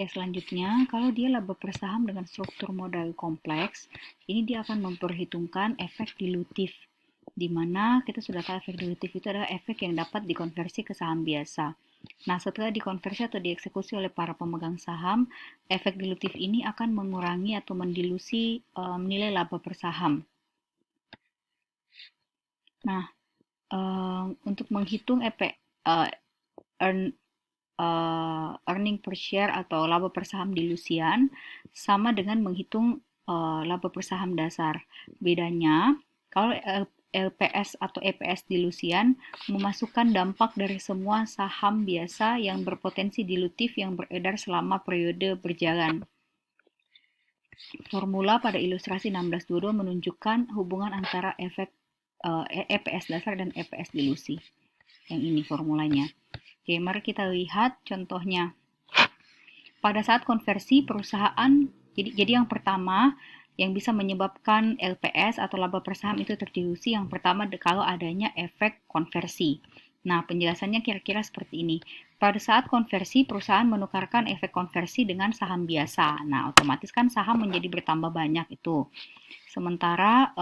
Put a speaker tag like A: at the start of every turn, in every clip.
A: Selanjutnya, kalau dia laba per saham dengan struktur modal kompleks, ini dia akan memperhitungkan efek dilutif, di mana kita sudah tahu efek dilutif itu adalah efek yang dapat dikonversi ke saham biasa. Nah, setelah dikonversi atau dieksekusi oleh para pemegang saham, efek dilutif ini akan mengurangi atau mendilusi nilai laba per saham. Nah, untuk menghitung earn, earning per share atau laba per saham dilusian sama dengan menghitung laba per saham dasar. Bedanya, kalau LPS atau EPS dilusian memasukkan dampak dari semua saham biasa yang berpotensi dilutif yang beredar selama periode berjalan. Formula pada ilustrasi 1622 menunjukkan hubungan antara efek EPS dasar dan EPS dilusi. Yang ini formulanya. Oke, mari kita lihat contohnya. Pada saat konversi perusahaan, jadi yang pertama yang bisa menyebabkan LPS atau laba per saham itu terdilusi, yang pertama kalau adanya efek konversi. Nah, penjelasannya kira-kira seperti ini. Pada saat konversi, perusahaan menukarkan efek konversi dengan saham biasa. Nah, otomatis kan saham menjadi bertambah banyak itu. Sementara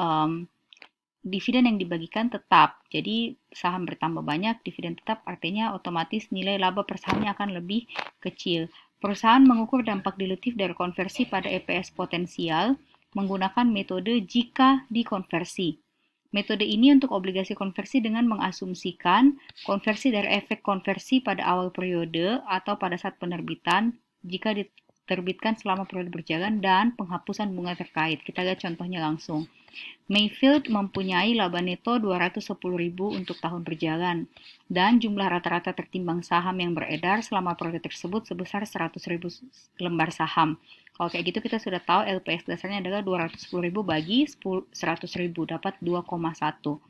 A: dividen yang dibagikan tetap. Jadi saham bertambah banyak, dividen tetap artinya otomatis nilai laba per sahamnya akan lebih kecil. Perusahaan mengukur dampak dilutif dari konversi pada EPS potensial menggunakan metode jika dikonversi. Metode ini untuk obligasi konversi dengan mengasumsikan konversi dari efek konversi pada awal periode atau pada saat penerbitan jika diterbitkan selama periode berjalan dan penghapusan bunga terkait. Kita lihat contohnya langsung. Mayfield mempunyai laba neto 210.000 untuk tahun berjalan dan jumlah rata-rata tertimbang saham yang beredar selama periode tersebut sebesar 100.000 lembar saham. Kalau kayak gitu kita sudah tahu LPS dasarnya adalah 210.000 bagi 100.000 dapat 2,1.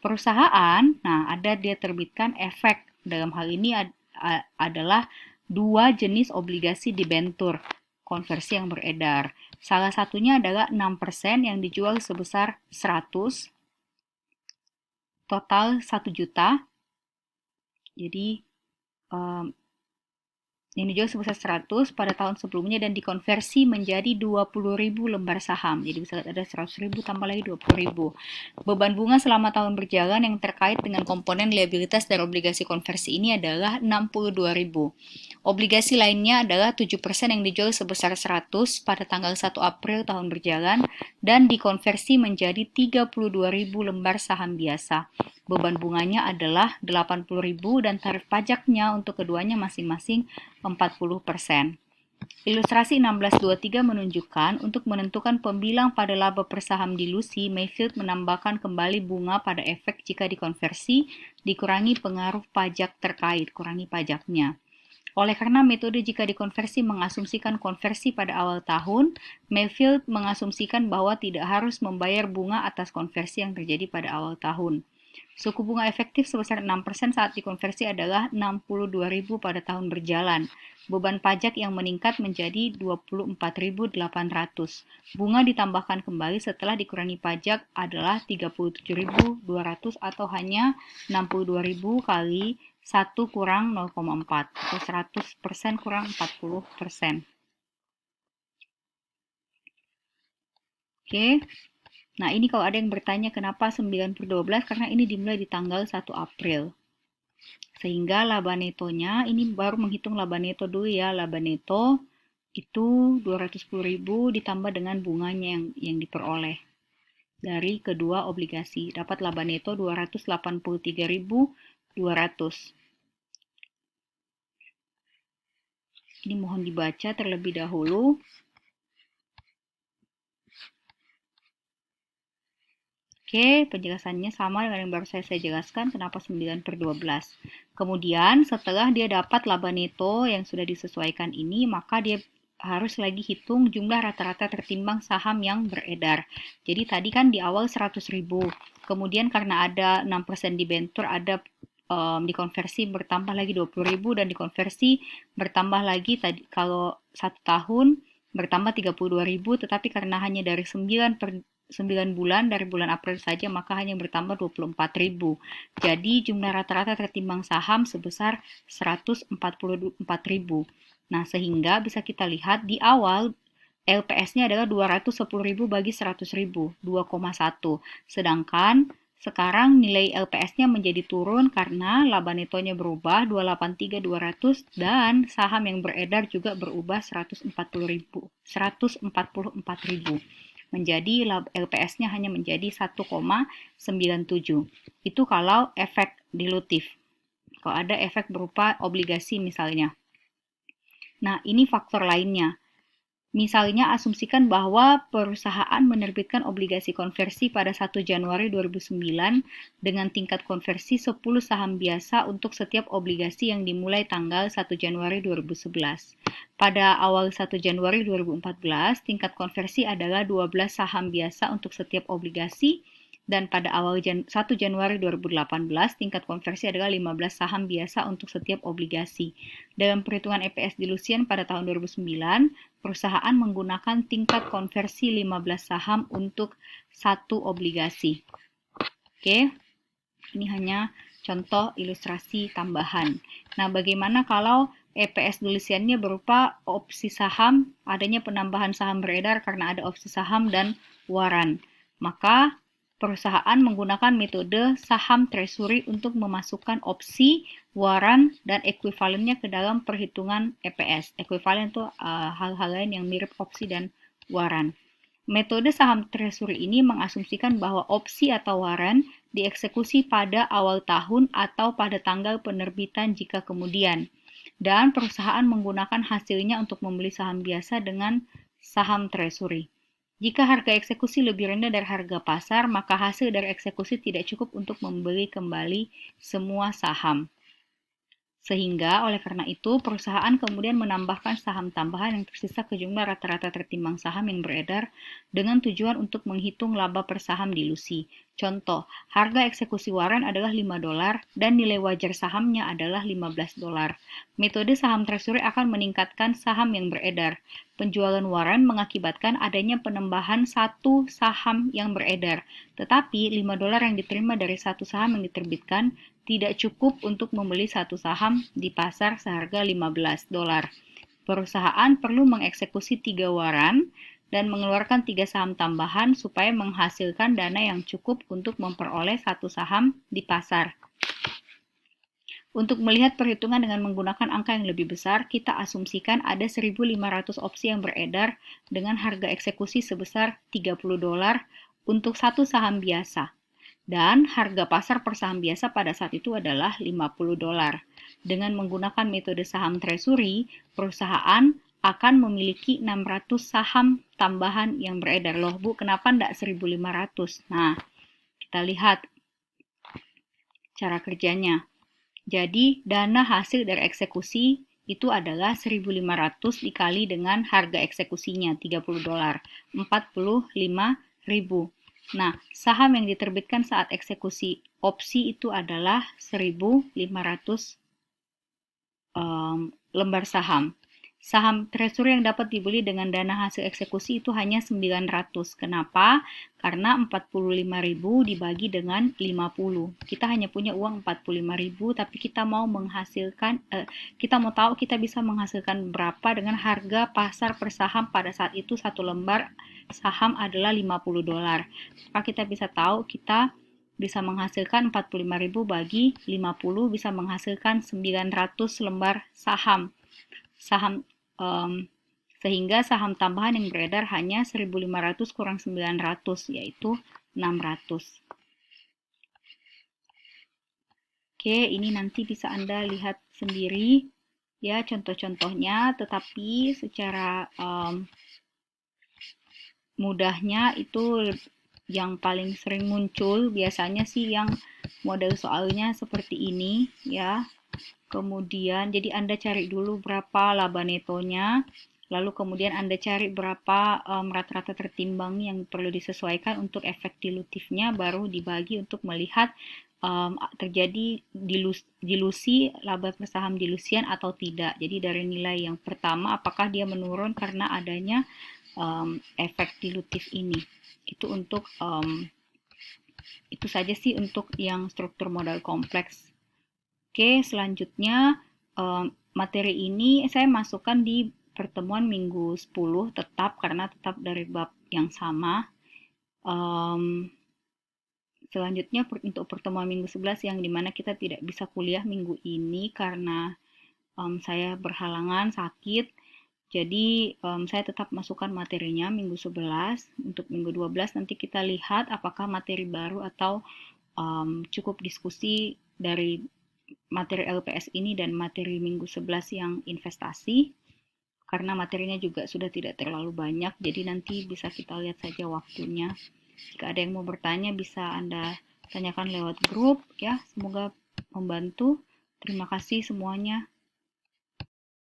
A: Perusahaan, nah ada dia terbitkan efek. Dalam hal ini adalah dua jenis obligasi debentur konversi yang beredar. Salah satunya adalah 6% yang dijual sebesar 100, total 1 juta. Jadi yang dijual sebesar 100 pada tahun sebelumnya dan dikonversi menjadi 20.000 lembar saham. Jadi bisa ada 100.000 tambah lagi 20.000. Beban bunga selama tahun berjalan yang terkait dengan komponen liabilitas dari obligasi konversi ini adalah 62.000. Obligasi lainnya adalah 7% yang dijual sebesar 100 pada tanggal 1 April tahun berjalan dan dikonversi menjadi 32.000 lembar saham biasa. Beban bunganya adalah 80.000 dan tarif pajaknya untuk keduanya masing-masing 40%. Ilustrasi 1623 menunjukkan untuk menentukan pembilang pada laba per saham dilusi, Mayfield menambahkan kembali bunga pada efek jika dikonversi, dikurangi pengaruh pajak terkait, kurangi pajaknya. Oleh karena metode jika dikonversi mengasumsikan konversi pada awal tahun, Mayfield mengasumsikan bahwa tidak harus membayar bunga atas konversi yang terjadi pada awal tahun. Suku bunga efektif sebesar 6% saat dikonversi adalah 62.000 pada tahun berjalan. Beban pajak yang meningkat menjadi 24.800. Bunga ditambahkan kembali setelah dikurangi pajak adalah 37.200 atau hanya 62.000 kali 1 kurang 0,4 atau 100% kurang 40%. Oke. Nah, ini kalau ada yang bertanya kenapa 9/12, karena ini dimulai di tanggal 1 April. Sehingga laba netonya, ini baru menghitung laba neto dulu ya. Laba neto itu 210.000 ditambah dengan bunganya yang diperoleh dari kedua obligasi. Dapat laba neto 283.200. Ini mohon dibaca terlebih dahulu. Oke, penjelasannya sama dengan yang baru saya jelaskan, kenapa 9/12. Kemudian, setelah dia dapat laba neto yang sudah disesuaikan ini, maka dia harus lagi hitung jumlah rata-rata tertimbang saham yang beredar. Jadi tadi kan di awal 100.000, kemudian karena ada 6% dibentur, ada dikonversi bertambah lagi 20.000 dan dikonversi bertambah lagi tadi kalau 1 tahun bertambah 32.000, tetapi karena hanya dari 9 bulan dari bulan April saja maka hanya bertambah 24.000. Jadi jumlah rata-rata tertimbang saham sebesar 144.000. Nah, sehingga bisa kita lihat di awal LPS-nya adalah 210.000 bagi 100.000, 2,1. Sedangkan sekarang nilai LPS-nya menjadi turun karena laba netonya berubah 283.200 dan saham yang beredar juga berubah 144.000 menjadi LPS-nya hanya menjadi 1,97. Itu kalau efek dilutif. Kalau ada efek berupa obligasi misalnya. Nah, ini faktor lainnya. Misalnya, asumsikan bahwa perusahaan menerbitkan obligasi konversi pada 1 Januari 2009 dengan tingkat konversi 10 saham biasa untuk setiap obligasi yang dimulai tanggal 1 Januari 2011. Pada awal 1 Januari 2014, tingkat konversi adalah 12 saham biasa untuk setiap obligasi, dan pada awal 1 Januari 2018, tingkat konversi adalah 15 saham biasa untuk setiap obligasi. Dalam perhitungan EPS dilusian pada tahun 2009, perusahaan menggunakan tingkat konversi 15 saham untuk satu obligasi. Oke, ini hanya contoh ilustrasi tambahan. Nah, bagaimana kalau EPS dilusiannya berupa opsi saham, adanya penambahan saham beredar karena ada opsi saham dan waran? Maka perusahaan menggunakan metode saham treasury untuk memasukkan opsi, waran, dan ekuivalennya ke dalam perhitungan EPS. Ekuivalen itu hal-hal lain yang mirip opsi dan waran. Metode saham treasury ini mengasumsikan bahwa opsi atau waran dieksekusi pada awal tahun atau pada tanggal penerbitan jika kemudian. Dan perusahaan menggunakan hasilnya untuk membeli saham biasa dengan saham treasury. Jika harga eksekusi lebih rendah dari harga pasar, maka hasil dari eksekusi tidak cukup untuk membeli kembali semua saham. Sehingga oleh karena itu, perusahaan kemudian menambahkan saham tambahan yang tersisa ke jumlah rata-rata tertimbang saham yang beredar dengan tujuan untuk menghitung laba per saham dilusi. Contoh, harga eksekusi waran adalah $5 dan nilai wajar sahamnya adalah $15. Metode saham treasury akan meningkatkan saham yang beredar. Penjualan waran mengakibatkan adanya penambahan satu saham yang beredar, tetapi $5 yang diterima dari satu saham yang diterbitkan tidak cukup untuk membeli satu saham di pasar seharga $15. Perusahaan perlu mengeksekusi 3 waran dan mengeluarkan 3 saham tambahan supaya menghasilkan dana yang cukup untuk memperoleh satu saham di pasar. Untuk melihat perhitungan dengan menggunakan angka yang lebih besar, kita asumsikan ada 1.500 opsi yang beredar dengan harga eksekusi sebesar $30 untuk satu saham biasa. Dan harga pasar per saham biasa pada saat itu adalah $50. Dengan menggunakan metode saham treasury, perusahaan akan memiliki 600 saham tambahan yang beredar. Loh Bu, kenapa enggak 1.500? Nah, kita lihat cara kerjanya. Jadi, dana hasil dari eksekusi itu adalah 1.500 dikali dengan harga eksekusinya, $30. 45.000. Nah, saham yang diterbitkan saat eksekusi opsi itu adalah 1.500 lembar saham. Saham treasury yang dapat dibeli dengan dana hasil eksekusi itu hanya 900. Kenapa? Karena 45.000 dibagi dengan 50. Kita hanya punya uang 45.000, tapi kita mau menghasilkan, kita mau tahu kita bisa menghasilkan berapa dengan harga pasar per saham pada saat itu satu lembar saham adalah $50. Maka kita bisa tahu kita bisa menghasilkan 45.000 bagi 50 bisa menghasilkan 900 lembar saham. Sehingga saham tambahan yang beredar hanya 1.500 kurang 900, yaitu 600. Oke, ini nanti bisa Anda lihat sendiri ya contoh-contohnya, tetapi secara mudahnya itu yang paling sering muncul biasanya sih yang model soalnya seperti ini ya. Kemudian, jadi Anda cari dulu berapa laba netonya, lalu kemudian Anda cari berapa rata-rata tertimbang yang perlu disesuaikan untuk efek dilutifnya, baru dibagi untuk melihat terjadi dilusi laba per saham dilusian atau tidak. Jadi dari nilai yang pertama, apakah dia menurun karena adanya efek dilutif ini. Itu untuk itu saja sih untuk yang struktur modal kompleks. Oke, selanjutnya materi ini saya masukkan di pertemuan minggu 10 tetap, karena tetap dari bab yang sama. Selanjutnya untuk pertemuan minggu 11 yang dimana kita tidak bisa kuliah minggu ini karena saya berhalangan sakit. Jadi saya tetap masukkan materinya minggu 11. Untuk minggu 12 nanti kita lihat apakah materi baru atau cukup diskusi dari materi LPS ini dan materi minggu 11 yang investasi. Karena materinya juga sudah tidak terlalu banyak, jadi nanti bisa kita lihat saja waktunya. Jika ada yang mau bertanya bisa Anda tanyakan lewat grup ya. Semoga membantu. Terima kasih semuanya.